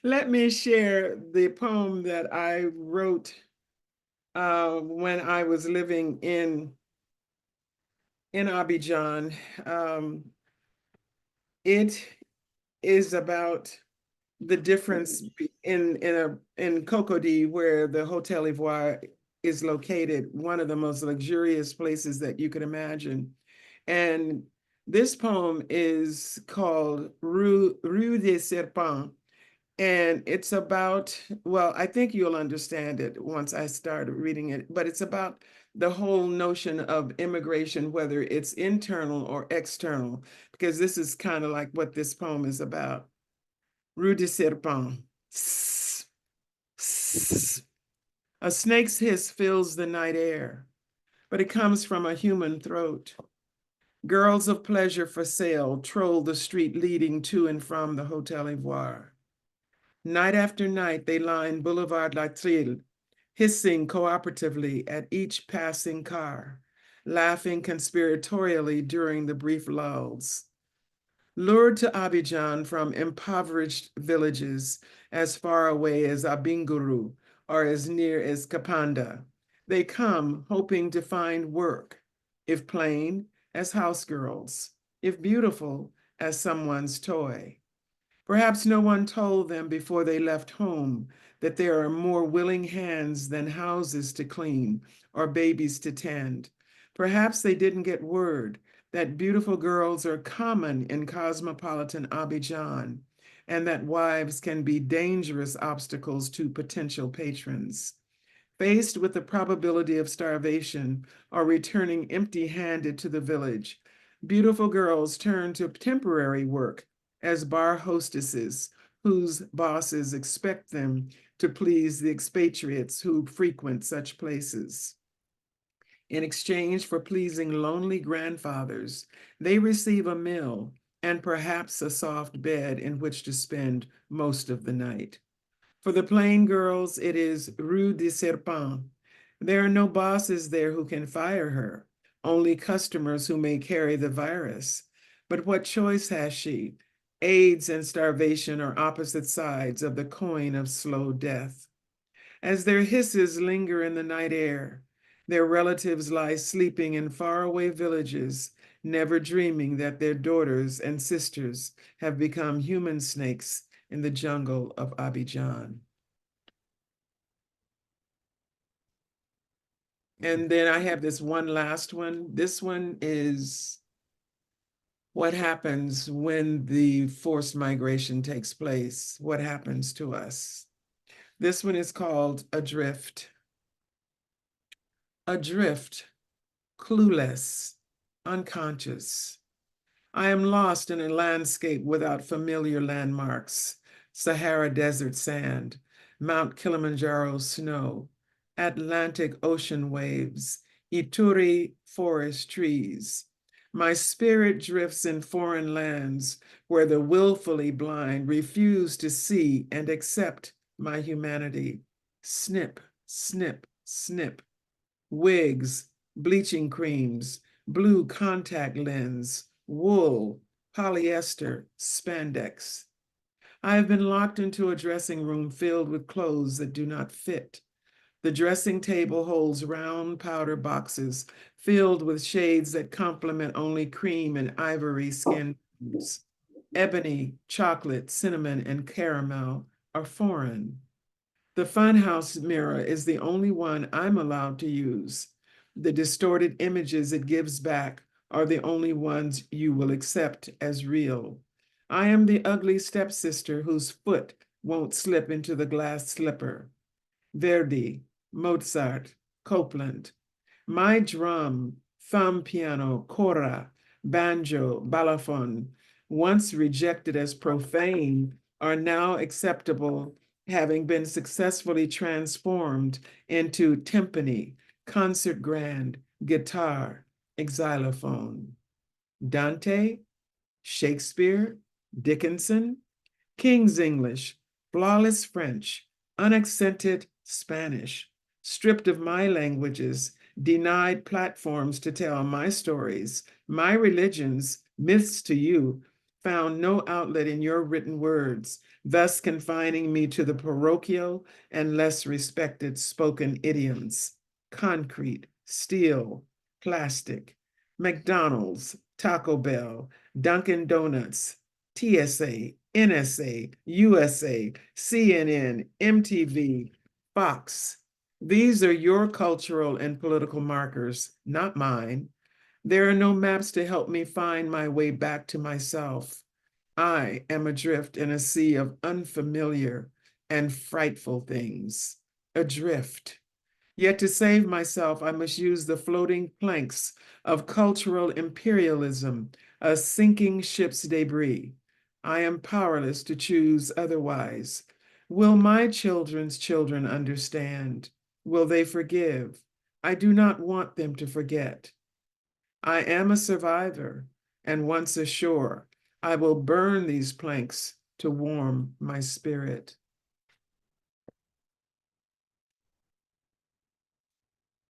Let me share the poem that I wrote when I was living in Abidjan. It is about the difference in Cōte, where the Hotel Ivoire is located, one of the most luxurious places that you could imagine. And this poem is called Rue du serpent. And it's about, well, I think you'll understand it once I start reading it, but it's about the whole notion of immigration, whether it's internal or external, because this is kind of like what this poem is about. Rue du serpent. A snake's hiss fills the night air, but it comes from a human throat. Girls of pleasure for sale troll the street leading to and from the Hotel Ivoire. Night after night, they line Boulevard La Trille, hissing cooperatively at each passing car, laughing conspiratorially during the brief lulls. Lured to Abidjan from impoverished villages as far away as Abinguru or as near as Kapanda, they come hoping to find work, if plain, as house girls, if beautiful, as someone's toy. Perhaps no one told them before they left home that there are more willing hands than houses to clean or babies to tend. Perhaps they didn't get word that beautiful girls are common in cosmopolitan Abidjan and that wives can be dangerous obstacles to potential patrons. Faced with the probability of starvation or returning empty-handed to the village, beautiful girls turn to temporary work as bar hostesses whose bosses expect them to please the expatriates who frequent such places. In exchange for pleasing lonely grandfathers, they receive a meal and perhaps a soft bed in which to spend most of the night. For the plain girls, it is Rue du serpent. There are no bosses there who can fire her, only customers who may carry the virus. But what choice has she? AIDS and starvation are opposite sides of the coin of slow death. As their hisses linger in the night air, their relatives lie sleeping in faraway villages, never dreaming that their daughters and sisters have become human snakes in the jungle of Abidjan. And then I have this one last one. This one is what happens when the forced migration takes place, what happens to us. This one is called Adrift. Adrift, clueless, unconscious. I am lost in a landscape without familiar landmarks, Sahara desert sand, Mount Kilimanjaro snow, Atlantic Ocean waves, Ituri forest trees. My spirit drifts in foreign lands where the willfully blind refuse to see and accept my humanity. Snip, snip, snip. Wigs, bleaching creams, blue contact lens, wool, polyester, spandex. I have been locked into a dressing room filled with clothes that do not fit. The dressing table holds round powder boxes filled with shades that complement only cream and ivory skin tones. Ebony, chocolate, cinnamon, and caramel are foreign. The funhouse mirror is the only one I'm allowed to use. The distorted images it gives back are the only ones you will accept as real. I am the ugly stepsister whose foot won't slip into the glass slipper. Verdi, Mozart, Copland. My drum, thumb piano, cora, banjo, balafon, once rejected as profane, are now acceptable, having been successfully transformed into timpani, concert grand, guitar, xylophone. Dante, Shakespeare, Dickinson, King's English, flawless French, unaccented Spanish, stripped of my languages, denied platforms to tell my stories, my religions, myths to you, found no outlet in your written words, thus confining me to the parochial and less respected spoken idioms: concrete, steel, plastic, McDonald's, Taco Bell, Dunkin' Donuts, TSA, NSA, USA, CNN, MTV, Fox. These are your cultural and political markers, not mine. There are no maps to help me find my way back to myself. I am adrift in a sea of unfamiliar and frightful things. Adrift. Yet to save myself, I must use the floating planks of cultural imperialism, a sinking ship's debris. I am powerless to choose otherwise. Will my children's children understand? Will they forgive? I do not want them to forget. I am a survivor, and once ashore, I will burn these planks to warm my spirit.